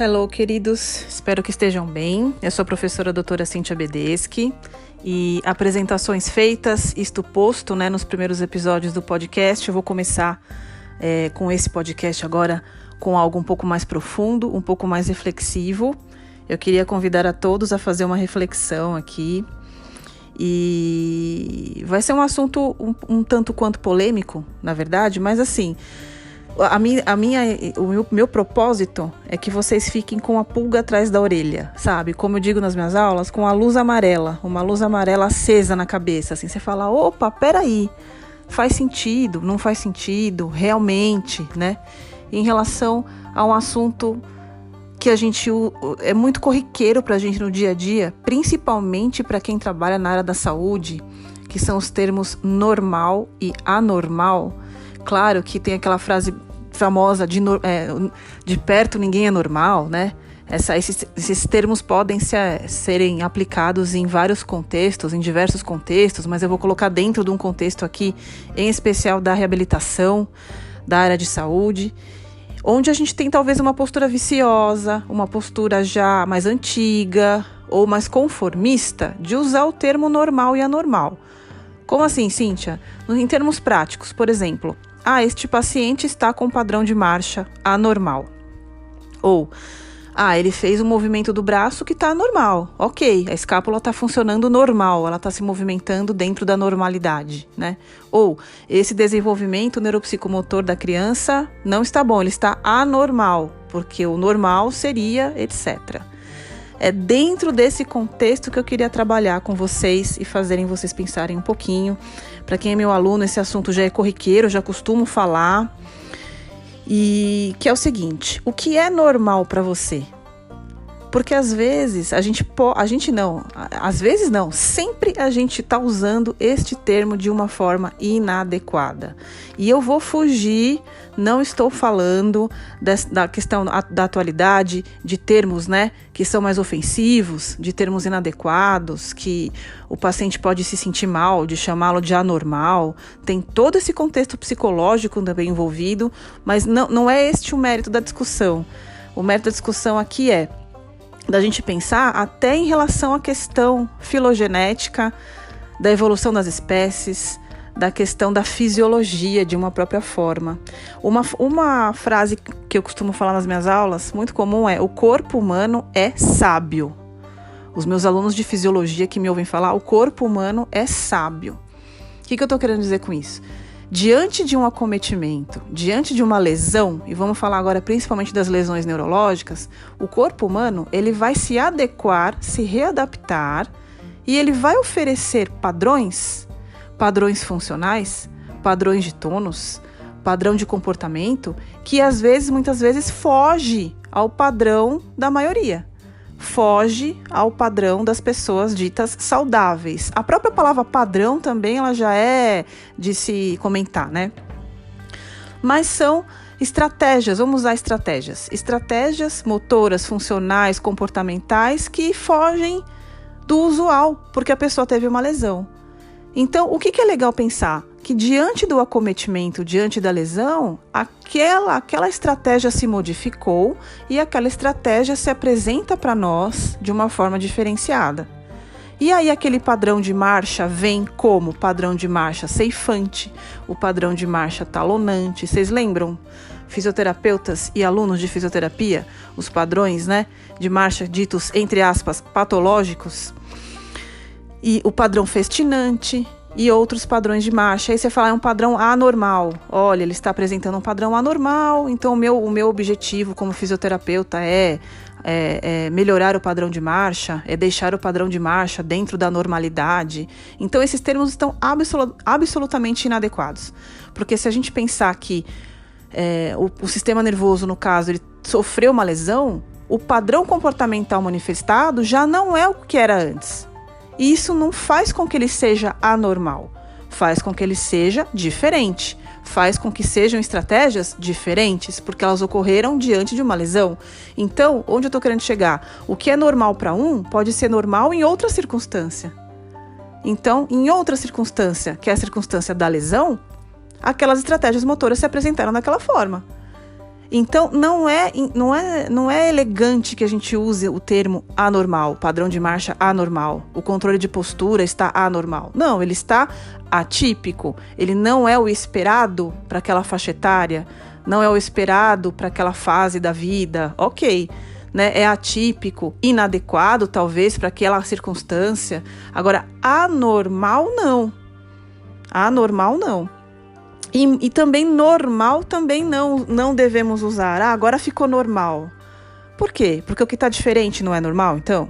Hello, queridos. Espero que estejam bem. Eu sou a professora doutora Cíntia Bedeschi e apresentações feitas, isto posto, nos primeiros episódios do podcast. Eu vou começar com esse podcast agora com algo um pouco mais profundo, um pouco mais reflexivo. Eu queria convidar a todos a fazer uma reflexão aqui. E vai ser um assunto um tanto quanto polêmico, na verdade, mas assim, o meu propósito é que vocês fiquem com a pulga atrás da orelha, sabe? Como eu digo nas minhas aulas, com a luz amarela, uma luz amarela acesa na cabeça, assim, você fala, opa, peraí, faz sentido, não faz sentido, realmente, né? Em relação a um assunto que é muito corriqueiro para a gente no dia a dia, principalmente para quem trabalha na área da saúde, que são os termos normal e anormal. Claro que tem aquela frase famosa de perto ninguém é normal, né? Esses termos podem serem aplicados em vários contextos, em diversos contextos, mas eu vou colocar dentro de um contexto aqui, em especial da reabilitação, da área de saúde, onde a gente tem talvez uma postura viciosa, uma postura já mais antiga ou mais conformista de usar o termo normal e anormal. Como assim, Cíntia? Em termos práticos, por exemplo, este paciente está com padrão de marcha anormal. Ou, ele fez um movimento do braço que está normal. Ok, a escápula está funcionando normal, ela está se movimentando dentro da normalidade, né? Ou, esse desenvolvimento neuropsicomotor da criança não está bom, ele está anormal, porque o normal seria, etc. É dentro desse contexto que eu queria trabalhar com vocês e fazerem vocês pensarem um pouquinho. Para quem é meu aluno, esse assunto já é corriqueiro, já costumo falar. E que é o seguinte, o que é normal para você? Porque às vezes sempre a gente está usando este termo de uma forma inadequada. E eu vou fugir, não estou falando da questão da atualidade, de termos, que são mais ofensivos, de termos inadequados, que o paciente pode se sentir mal, de chamá-lo de anormal. Tem todo esse contexto psicológico também envolvido, mas não é este o mérito da discussão. O mérito da discussão aqui é da gente pensar até em relação à questão filogenética, da evolução das espécies, da questão da fisiologia de uma própria forma. Uma frase que eu costumo falar nas minhas aulas, muito comum, é: o corpo humano é sábio. Os meus alunos de fisiologia que me ouvem falar, o corpo humano é sábio. O que eu estou querendo dizer com isso? Diante de um acometimento, diante de uma lesão, e vamos falar agora principalmente das lesões neurológicas, o corpo humano ele vai se adequar, se readaptar, e ele vai oferecer padrões funcionais, padrões de tônus, padrão de comportamento, que muitas vezes foge ao padrão da maioria. Foge ao padrão das pessoas ditas saudáveis. A própria palavra padrão também ela já é de se comentar, né? Mas são estratégias, vamos usar estratégias motoras, funcionais, comportamentais que fogem do usual, porque a pessoa teve uma lesão. Então, o que é legal pensar? Que diante do acometimento, diante da lesão, aquela estratégia se modificou e aquela estratégia se apresenta para nós de uma forma diferenciada. E aí aquele padrão de marcha vem como padrão de marcha ceifante, o padrão de marcha talonante. Vocês lembram? Fisioterapeutas e alunos de fisioterapia, os padrões, de marcha ditos, entre aspas, patológicos. E o padrão festinante e outros padrões de marcha. Aí você fala, é um padrão anormal. Olha, ele está apresentando um padrão anormal, então o meu objetivo como fisioterapeuta é melhorar o padrão de marcha, é deixar o padrão de marcha dentro da normalidade. Então esses termos estão absolutamente inadequados. Porque se a gente pensar que o sistema nervoso, no caso, ele sofreu uma lesão, o padrão comportamental manifestado já não é o que era antes. E isso não faz com que ele seja anormal, faz com que ele seja diferente, faz com que sejam estratégias diferentes, porque elas ocorreram diante de uma lesão. Então, onde eu estou querendo chegar? O que é normal para um pode ser normal em outra circunstância. Então, em outra circunstância, que é a circunstância da lesão, aquelas estratégias motoras se apresentaram daquela forma. Então, não é elegante que a gente use o termo anormal, padrão de marcha anormal. O controle de postura está anormal. Não, ele está atípico. Ele não é o esperado para aquela faixa etária, não é o esperado para aquela fase da vida. Ok, né? É atípico, inadequado, talvez, para aquela circunstância. Agora, anormal, não. Anormal, não. E também normal também não devemos usar. Agora ficou normal. Por quê? Porque o que está diferente não é normal, então?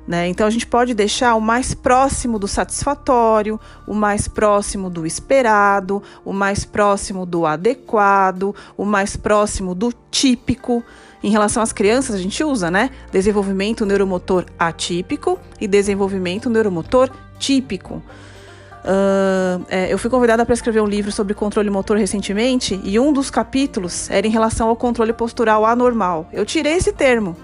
Né? Então a gente pode deixar o mais próximo do satisfatório, o mais próximo do esperado, o mais próximo do adequado, o mais próximo do típico. Em relação às crianças, a gente usa, né? Desenvolvimento neuromotor atípico e desenvolvimento neuromotor típico. Eu fui convidada para escrever um livro sobre controle motor recentemente e um dos capítulos era em relação ao controle postural anormal. Eu tirei esse termo.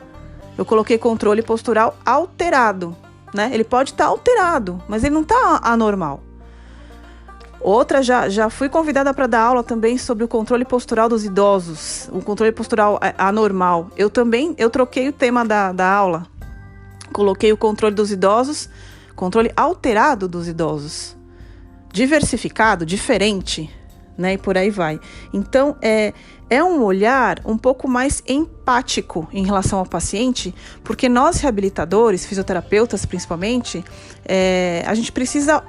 Eu coloquei controle postural alterado, né? Ele pode estar alterado, mas ele não está anormal. Outra, já fui convidada para dar aula também sobre o controle postural dos idosos, o controle postural anormal. Eu troquei o tema da aula. Coloquei o controle dos idosos, controle alterado dos idosos. Diversificado, diferente, né? E por aí vai. Então, é um olhar um pouco mais empático em relação ao paciente, porque nós reabilitadores, fisioterapeutas principalmente, a gente precisa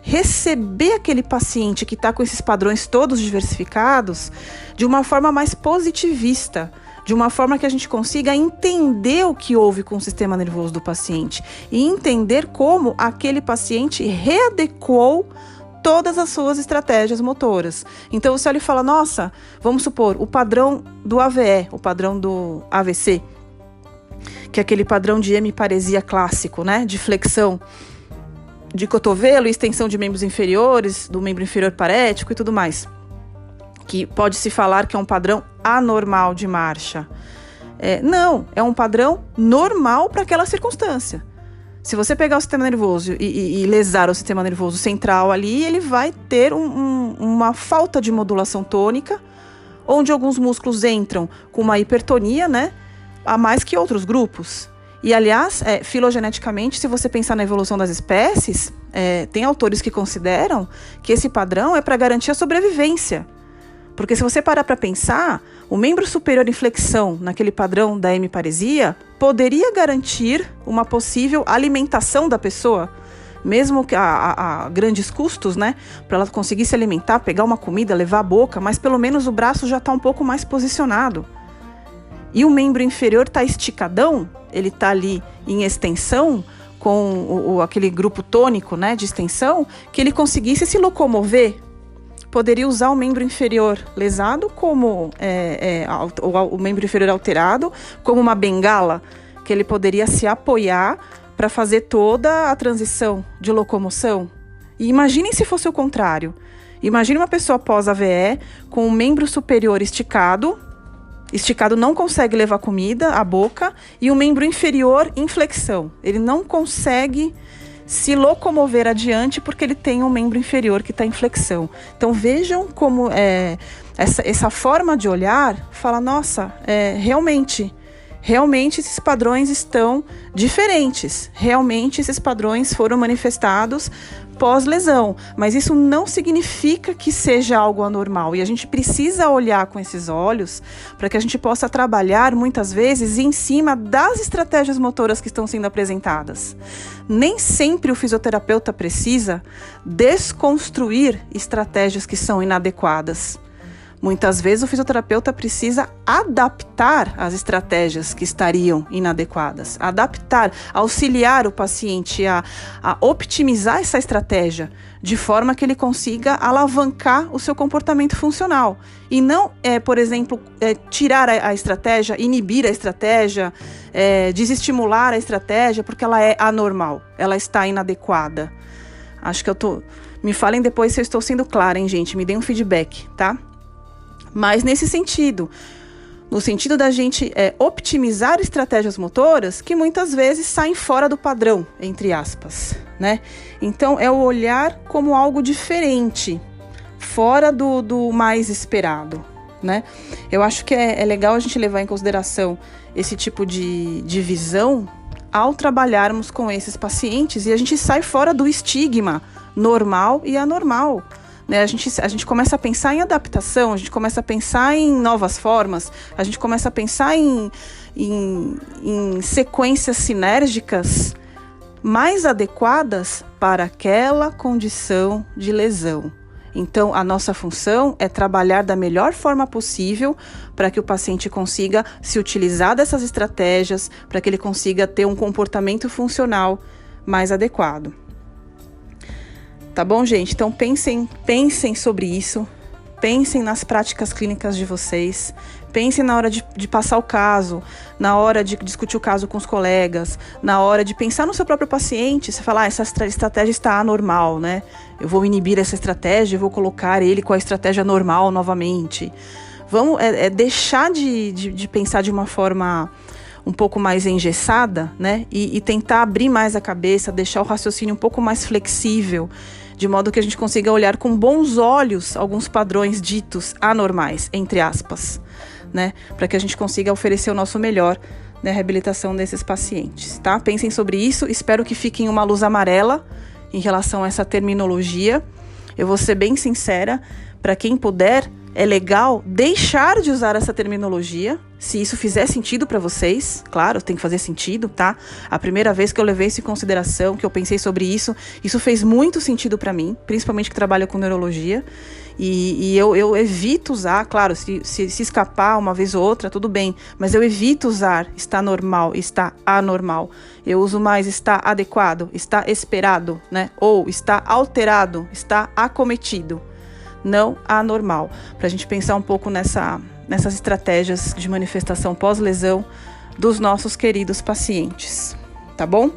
receber aquele paciente que está com esses padrões todos diversificados de uma forma mais positivista, de uma forma que a gente consiga entender o que houve com o sistema nervoso do paciente e entender como aquele paciente readequou todas as suas estratégias motoras. Então, se ele fala, nossa, vamos supor, o padrão do AVE, o padrão do AVC, que é aquele padrão de hemiparesia clássico, né, de flexão de cotovelo, extensão de membros inferiores, do membro inferior parético e tudo mais, que pode-se falar que é um padrão anormal de marcha. Não, é um padrão normal para aquela circunstância. Se você pegar o sistema nervoso e lesar o sistema nervoso central ali, ele vai ter uma falta de modulação tônica, onde alguns músculos entram com uma hipertonia, né, a mais que outros grupos. E, aliás, filogeneticamente, se você pensar na evolução das espécies, tem autores que consideram que esse padrão é para garantir a sobrevivência. Porque se você parar para pensar, o membro superior em flexão, naquele padrão da hemiparesia, poderia garantir uma possível alimentação da pessoa, mesmo que a grandes custos, né? Para ela conseguir se alimentar, pegar uma comida, levar à boca, mas pelo menos o braço já está um pouco mais posicionado. E o membro inferior está esticadão, ele está ali em extensão, com aquele grupo tônico, né, de extensão, que ele conseguisse se locomover. Poderia usar o membro inferior lesado como o membro inferior alterado, como uma bengala, que ele poderia se apoiar para fazer toda a transição de locomoção. E imaginem se fosse o contrário. Imagine uma pessoa pós-AVE com o membro superior esticado não consegue levar comida à boca, e o membro inferior em flexão. Ele não consegue se locomover adiante porque ele tem um membro inferior que está em flexão. Então vejam como essa forma de olhar fala, nossa, realmente esses padrões estão diferentes, realmente esses padrões foram manifestados pós-lesão, mas isso não significa que seja algo anormal, e a gente precisa olhar com esses olhos para que a gente possa trabalhar muitas vezes em cima das estratégias motoras que estão sendo apresentadas. Nem sempre o fisioterapeuta precisa desconstruir estratégias que são inadequadas. Muitas vezes o fisioterapeuta precisa adaptar as estratégias que estariam inadequadas, adaptar, auxiliar o paciente a optimizar essa estratégia, de forma que ele consiga alavancar o seu comportamento funcional. E não, por exemplo, tirar a estratégia, inibir a estratégia, desestimular a estratégia, porque ela é anormal, ela está inadequada. Acho que me falem depois se eu estou sendo clara, hein, gente? Me deem um feedback, tá? Mas nesse sentido, no sentido da gente optimizar estratégias motoras que muitas vezes saem fora do padrão, entre aspas, né? Então, é o olhar como algo diferente, fora do mais esperado, né? Eu acho que é legal a gente levar em consideração esse tipo de visão ao trabalharmos com esses pacientes, e a gente sai fora do estigma normal e anormal, né? A gente começa a pensar em adaptação, a gente começa a pensar em novas formas, a gente começa a pensar em sequências sinérgicas mais adequadas para aquela condição de lesão. Então, a nossa função é trabalhar da melhor forma possível para que o paciente consiga se utilizar dessas estratégias, para que ele consiga ter um comportamento funcional mais adequado. Tá bom, gente? Então, pensem sobre isso, pensem nas práticas clínicas de vocês, pensem na hora de passar o caso, na hora de discutir o caso com os colegas, na hora de pensar no seu próprio paciente. Você fala, essa estratégia está anormal, né? Eu vou inibir essa estratégia e vou colocar ele com a estratégia normal novamente. Vamos deixar de pensar de uma forma um pouco mais engessada, né? E tentar abrir mais a cabeça, deixar o raciocínio um pouco mais flexível, de modo que a gente consiga olhar com bons olhos alguns padrões ditos anormais, entre aspas, né? Para que a gente consiga oferecer o nosso melhor na reabilitação desses pacientes, tá? Pensem sobre isso, espero que fiquem uma luz amarela em relação a essa terminologia. Eu vou ser bem sincera, para quem puder, é legal deixar de usar essa terminologia, se isso fizer sentido para vocês. Claro, tem que fazer sentido, tá? A primeira vez que eu levei isso em consideração, que eu pensei sobre isso fez muito sentido para mim, principalmente que trabalho com neurologia. E eu evito usar, claro, se escapar uma vez ou outra, tudo bem, mas eu evito usar está normal, está anormal. Eu uso mais está adequado, está esperado, né? Ou está alterado, está acometido, não anormal. Para a gente pensar um pouco nessas estratégias de manifestação pós-lesão dos nossos queridos pacientes, tá bom?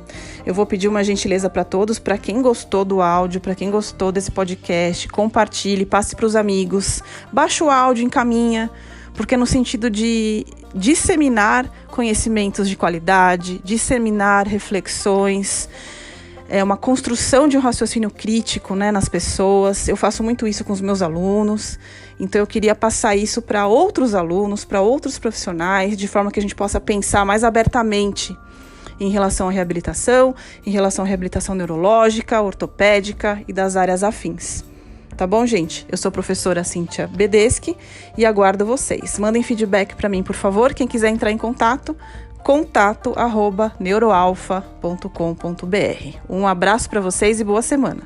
Eu vou pedir uma gentileza para todos, para quem gostou do áudio, para quem gostou desse podcast, compartilhe, passe para os amigos, baixa o áudio, encaminha, porque no sentido de disseminar conhecimentos de qualidade, disseminar reflexões, uma construção de um raciocínio crítico, né, nas pessoas. Eu faço muito isso com os meus alunos, então eu queria passar isso para outros alunos, para outros profissionais, de forma que a gente possa pensar mais abertamente em relação à reabilitação, em relação à reabilitação neurológica, ortopédica e das áreas afins. Tá bom, gente? Eu sou a professora Cíntia Bedeschi e aguardo vocês. Mandem feedback para mim, por favor. Quem quiser entrar em contato@neuroalfa.com.br. Um abraço para vocês e boa semana.